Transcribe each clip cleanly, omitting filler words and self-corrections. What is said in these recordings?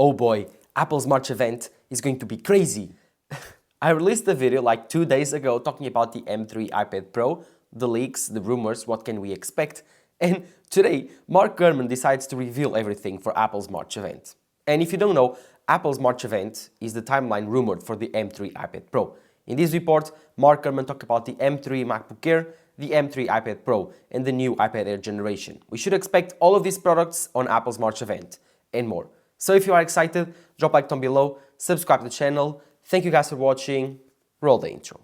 Oh boy, Apple's March event is going to be crazy. I released a video like 2 days ago talking about the M3 iPad Pro, the leaks, the rumors, what can we expect, and today Mark Gurman decides to reveal everything for Apple's March event. And if you don't know, Apple's March event is the timeline rumored for the M3 iPad Pro. In this report, Mark Gurman talked about the M3 MacBook Air, the M3 iPad Pro, and the new iPad Air generation. We should expect all of these products on Apple's March event, and more. So if you are excited, drop a like down below, subscribe to the channel. Thank you guys for watching. Roll the intro.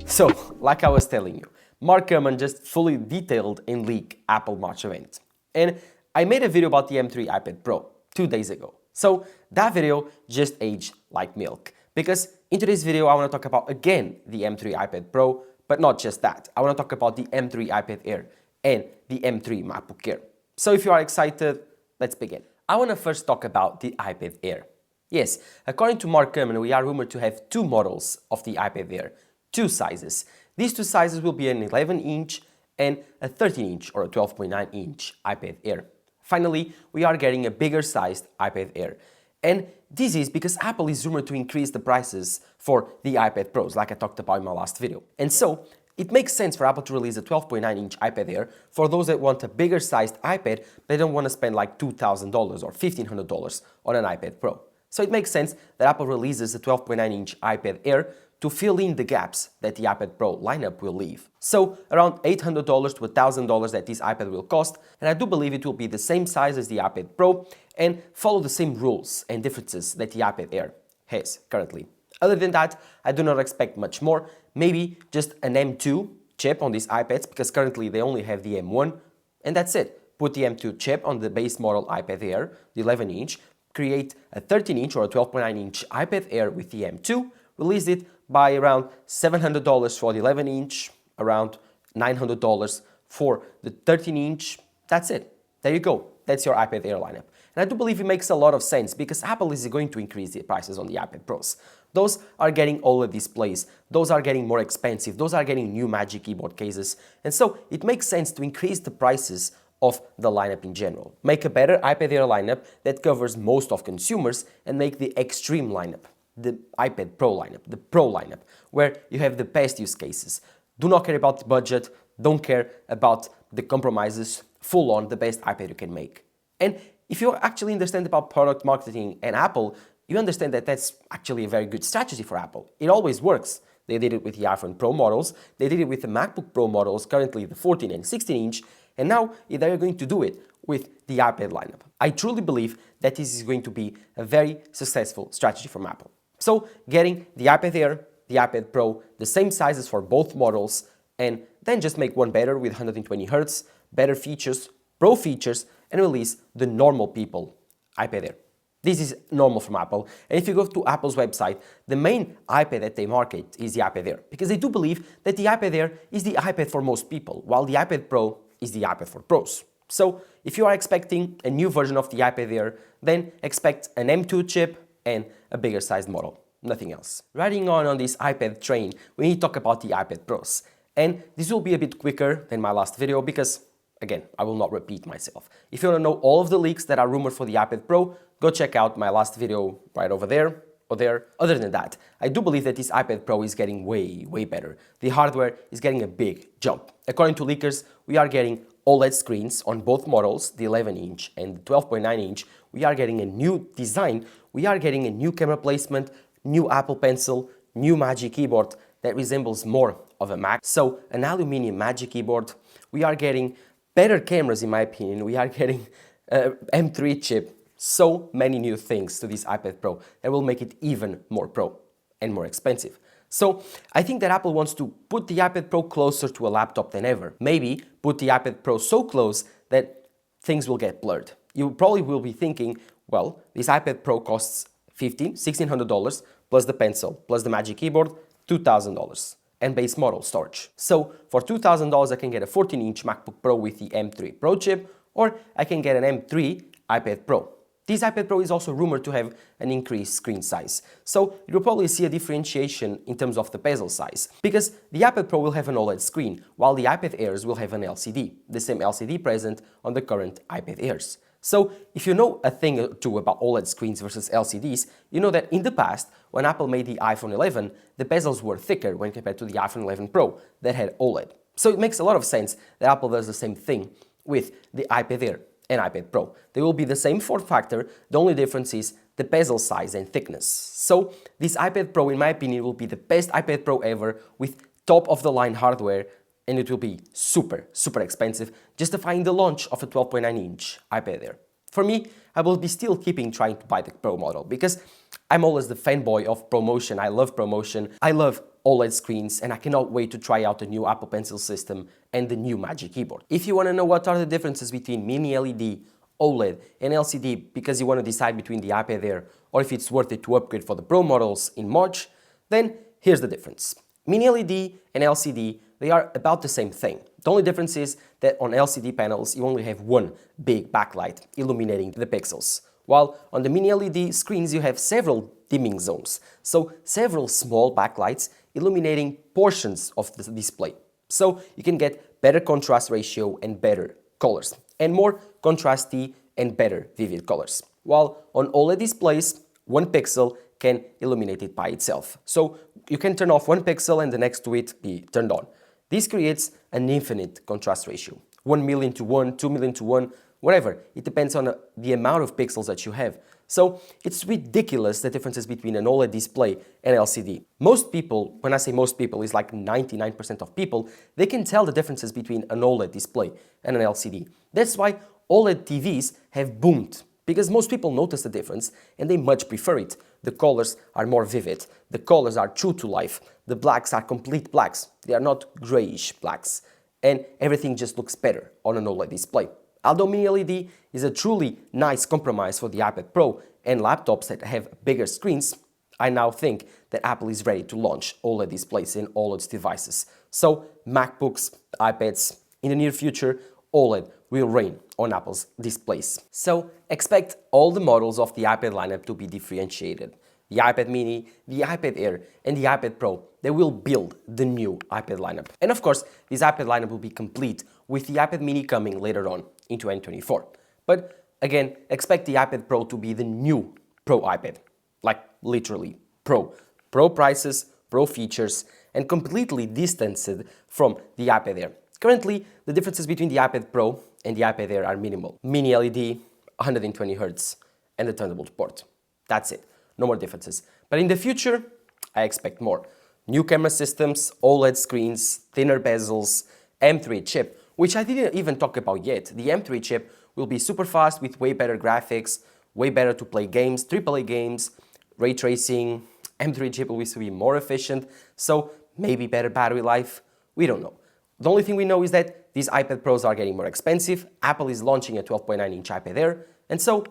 So, like I was telling you, Mark Gurman just fully detailed and leaked Apple March event. And I made a video about the M3 iPad Pro 2 days ago. So that video just aged like milk. Because in today's video, I want to talk about again the M3 iPad Pro, but not just that. I want to talk about the M3 iPad Air and the M3 MacBook Air. So if you are excited, let's begin. I want to first talk about the iPad Air. Yes, according to Mark Gurman, we are rumored to have 2 models of the iPad Air, 2 sizes. These 2 sizes will be an 11-inch and a 13-inch or a 12.9-inch iPad Air. Finally, we are getting a bigger sized iPad Air. And this is because Apple is rumored to increase the prices for the iPad Pros, like I talked about in my last video. And so, it makes sense for Apple to release a 12.9-inch iPad Air for those that want a bigger sized iPad, but don't want to spend like $2,000 or $1,500 on an iPad Pro. So it makes sense that Apple releases a 12.9-inch iPad Air to fill in the gaps that the iPad Pro lineup will leave. So around $800 to $1,000 that this iPad will cost, and I do believe it will be the same size as the iPad Pro and follow the same rules and differences that the iPad Air has currently. Other than that, I do not expect much more, maybe just an M2 chip on these iPads because currently they only have the M1, and that's it. Put the M2 chip on the base model iPad Air, the 11-inch, create a 13-inch or a 12.9-inch iPad Air with the M2, release it by around $700 for the 11-inch, around $900 for the 13-inch. That's it. There you go. That's your iPad Air lineup. And I do believe it makes a lot of sense because Apple is going to increase the prices on the iPad Pros. Those are getting OLED displays, those are getting more expensive, those are getting new Magic Keyboard cases, and so it makes sense to increase the prices of the lineup in general. Make a better iPad Air lineup that covers most of consumers and make the extreme lineup, the iPad Pro lineup, the Pro lineup, where you have the best use cases. Do not care about the budget, don't care about the compromises, full on the best iPad you can make. And if you actually understand about product marketing and Apple, you understand that that's actually a very good strategy for Apple. It always works. They did it with the iPhone Pro models, they did it with the MacBook Pro models, currently the 14 and 16-inch, and now they're going to do it with the iPad lineup. I truly believe that this is going to be a very successful strategy from Apple. So getting the iPad Air, the iPad Pro, the same sizes for both models, and then just make one better with 120 Hz, better features, Pro features, and release the normal people iPad Air. This is normal from Apple, and if you go to Apple's website, the main iPad that they market is the iPad Air, because they do believe that the iPad Air is the iPad for most people, while the iPad Pro is the iPad for pros. So, if you are expecting a new version of the iPad Air, then expect an M2 chip and a bigger sized model, nothing else. Riding on this iPad train, we need to talk about the iPad Pros, and this will be a bit quicker than my last video because, again, I will not repeat myself. If you want to know all of the leaks that are rumored for the iPad Pro, go check out my last video right over there or there. Other than that, I do believe that this iPad Pro is getting way better. The hardware is getting a big jump. According to leakers, we are getting OLED screens on both models, the 11-inch and the 12.9-inch. We are getting a new design. We are getting a new camera placement, new Apple Pencil, new Magic Keyboard that resembles more of a Mac. So an aluminum Magic Keyboard. We are getting better cameras in my opinion. We are getting M3 chip. So many new things to this iPad Pro that will make it even more pro and more expensive. So I think that Apple wants to put the iPad Pro closer to a laptop than ever. Maybe put the iPad Pro so close that things will get blurred. You probably will be thinking, well, this iPad Pro costs $1,600 plus the pencil, plus the Magic Keyboard, $2,000 and base model storage. So for $2,000 I can get a 14-inch MacBook Pro with the M3 Pro chip, or I can get an M3 iPad Pro. This iPad Pro is also rumored to have an increased screen size, so you'll probably see a differentiation in terms of the bezel size, because the iPad Pro will have an OLED screen, while the iPad Airs will have an LCD, the same LCD present on the current iPad Airs. So if you know a thing or two about OLED screens versus LCDs, you know that in the past, when Apple made the iPhone 11, the bezels were thicker when compared to the iPhone 11 Pro that had OLED. So it makes a lot of sense that Apple does the same thing with the iPad Air and iPad Pro. They will be the same form factor, the only difference is the bezel size and thickness. So this iPad Pro, in my opinion, will be the best iPad Pro ever with top-of-the-line hardware, and it will be super, super expensive, justifying the launch of a 12.9-inch iPad Air. For me, I will be still trying to buy the Pro model, because I'm always the fanboy of ProMotion. I love ProMotion, I love OLED screens, and I cannot wait to try out the new Apple Pencil system and the new Magic Keyboard. If you want to know what are the differences between Mini LED, OLED and LCD, because you want to decide between the iPad Air or if it's worth it to upgrade for the Pro models in March, then here's the difference. Mini LED and LCD, they are about the same thing. The only difference is that on LCD panels you only have one big backlight illuminating the pixels, while on the Mini LED screens you have several dimming zones, so several small backlights illuminating portions of the display. So you can get better contrast ratio and better colors, and more contrasty and better vivid colors. While on OLED displays, one pixel can illuminate it by itself. So you can turn off one pixel and the next to it be turned on. This creates an infinite contrast ratio, 1 million to 1, 2 million to 1, whatever. It depends on the amount of pixels that you have. So it's ridiculous the differences between an OLED display and LCD. Most people, when I say most people, it's like 99% of people, they can tell the differences between an OLED display and an LCD. That's why OLED TVs have boomed, because most people notice the difference and they much prefer it. The colors are more vivid, the colors are true to life, the blacks are complete blacks, they are not grayish blacks, and everything just looks better on an OLED display. Although Mini LED is a truly nice compromise for the iPad Pro and laptops that have bigger screens, I now think that Apple is ready to launch OLED displays in all its devices. So MacBooks, iPads, in the near future, OLED will reign on Apple's displays. So expect all the models of the iPad lineup to be differentiated. The iPad mini, the iPad Air, and the iPad Pro, they will build the new iPad lineup. And of course, this iPad lineup will be complete with the iPad mini coming later on in 2024. But again, expect the iPad Pro to be the new Pro iPad. Like literally Pro. Pro prices, Pro features, and completely distanced from the iPad Air. Currently, the differences between the iPad Pro and the iPad Air are minimal. Mini LED, 120 Hz, and the Thunderbolt port. That's it. No more differences. But in the future, I expect more. New camera systems, OLED screens, thinner bezels, M3 chip, which I didn't even talk about yet. The M3 chip will be super fast with way better graphics, way better to play games, AAA games, ray tracing. M3 chip will be more efficient, so maybe better battery life. We don't know. The only thing we know is that these iPad Pros are getting more expensive. Apple is launching a 12.9-inch iPad Air, and so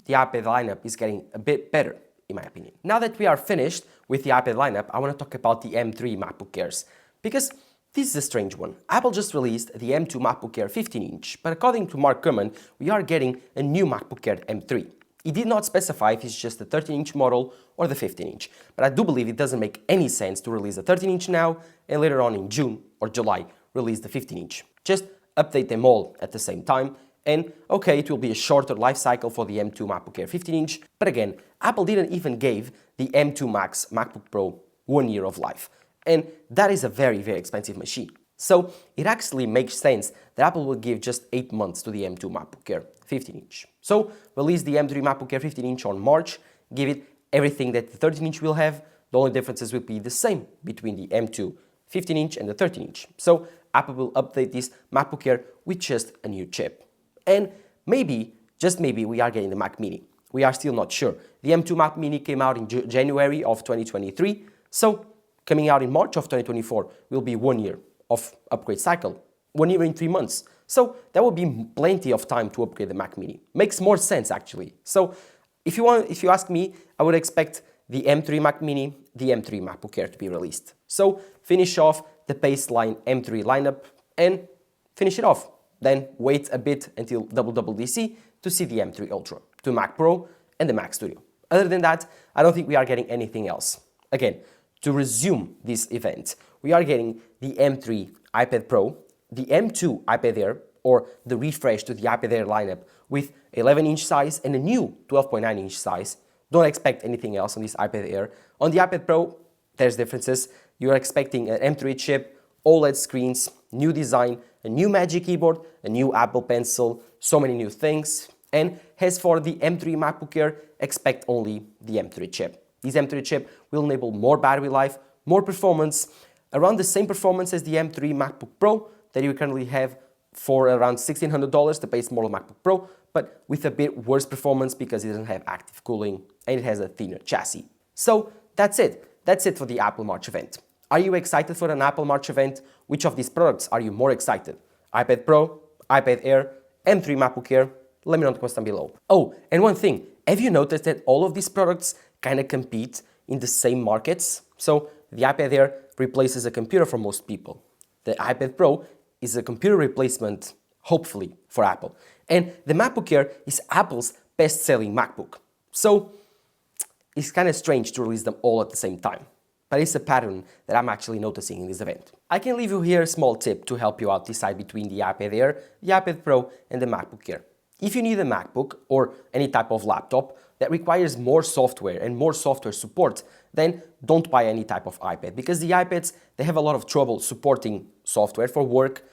the iPad lineup is getting a bit better, in my opinion. Now that we are finished with the iPad lineup, I want to talk about the M3 MacBook Airs, because this is a strange one. Apple just released the M2 MacBook Air 15-inch, but according to Mark Gurman, we are getting a new MacBook Air M3. He did not specify if it's just the 13-inch model or the 15-inch, but I do believe it doesn't make any sense to release the 13-inch now and later on in June or July release the 15-inch. Just update them all at the same time, and okay, it will be a shorter life cycle for the M2 MacBook Air 15-inch, but again, Apple didn't even give the M2 Max MacBook Pro 1 year of life, and that is a very, very expensive machine. So it actually makes sense that Apple will give just 8 months to the M2 MacBook Air 15-inch. So release the M3 MacBook Air 15-inch on March, give it everything that the 13-inch will have. The only differences will be the same between the M2 15-inch and the 13-inch. So Apple will update this MacBook Air with just a new chip. And maybe, just maybe, we are getting the Mac Mini. We are still not sure. The M2 Mac Mini came out in January of 2023, so coming out in March of 2024 will be 1 year of upgrade cycle, 1 year in 3 months. So that would be plenty of time to upgrade the Mac Mini. Makes more sense actually. So if you ask me, I would expect the M3 Mac Mini, the M3 MacBook Air to be released. So finish off the baseline M3 lineup and finish it off. then wait a bit until WWDC to see the M3 Ultra, to Mac Pro and the Mac Studio. Other than that, I don't think we are getting anything else. Again, to resume this event, we are getting the M3 iPad Pro, the M2 iPad Air, or the refresh to the iPad Air lineup with 11-inch size and a new 12.9-inch size. Don't expect anything else on this iPad Air. On the iPad Pro, there's differences. You're expecting an M3 chip, OLED screens, new design, a new Magic Keyboard, a new Apple Pencil, so many new things. And as for the M3 MacBook Air, expect only the M3 chip. This M3 chip will enable more battery life, more performance, around the same performance as the M3 MacBook Pro that you currently have for around $1,600, the base model MacBook Pro, but with a bit worse performance because it doesn't have active cooling and it has a thinner chassis. So that's it. That's it for the Apple March event. Are you excited for an Apple March event? Which of these products are you more excited? iPad Pro, iPad Air, M3 MacBook Air? Let me know in the comments down below. Oh, and one thing, have you noticed that all of these products kind of compete in the same markets? So the iPad Air replaces a computer for most people. The iPad Pro is a computer replacement, hopefully, for Apple. And the MacBook Air is Apple's best-selling MacBook. So it's kind of strange to release them all at the same time. But it's a pattern that I'm actually noticing in this event. I can leave you here a small tip to help you out decide between the iPad Air, the iPad Pro, and the MacBook Air. If you need a MacBook or any type of laptop that requires more software and more software support, then don't buy any type of iPad, because the iPads, they have a lot of trouble supporting software for work.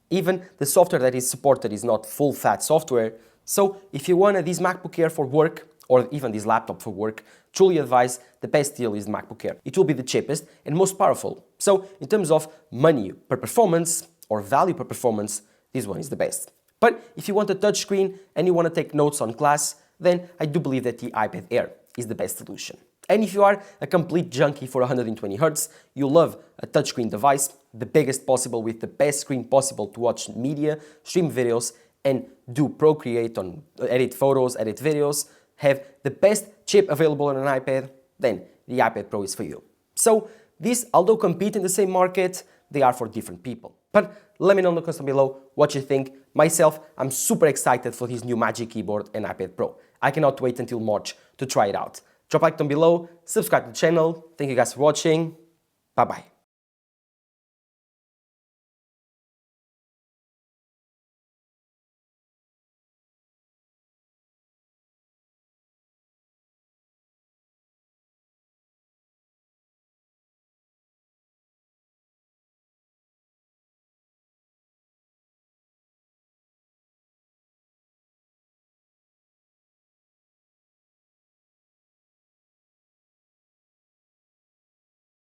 Even the software that is supported is not full-fat software. So if you want this MacBook Air for work, or even this laptop for work, truly advise the best deal is the MacBook Air. It will be the cheapest and most powerful. So in terms of money per performance or value per performance, this one is the best. But if you want a touchscreen and you want to take notes on class, then I do believe that the iPad Air is the best solution. And if you are a complete junkie for 120 Hz, you love a touchscreen device, the biggest possible with the best screen possible to watch media, stream videos, and do Procreate on edit photos, edit videos, have the best chip available on an iPad, then the iPad Pro is for you. So these, although compete in the same market, they are for different people. But let me know in the comments below what you think. Myself, I'm super excited for his new Magic Keyboard and iPad Pro. I cannot wait until March to try it out. Drop a like down below, subscribe to the channel. Thank you guys for watching. Bye bye.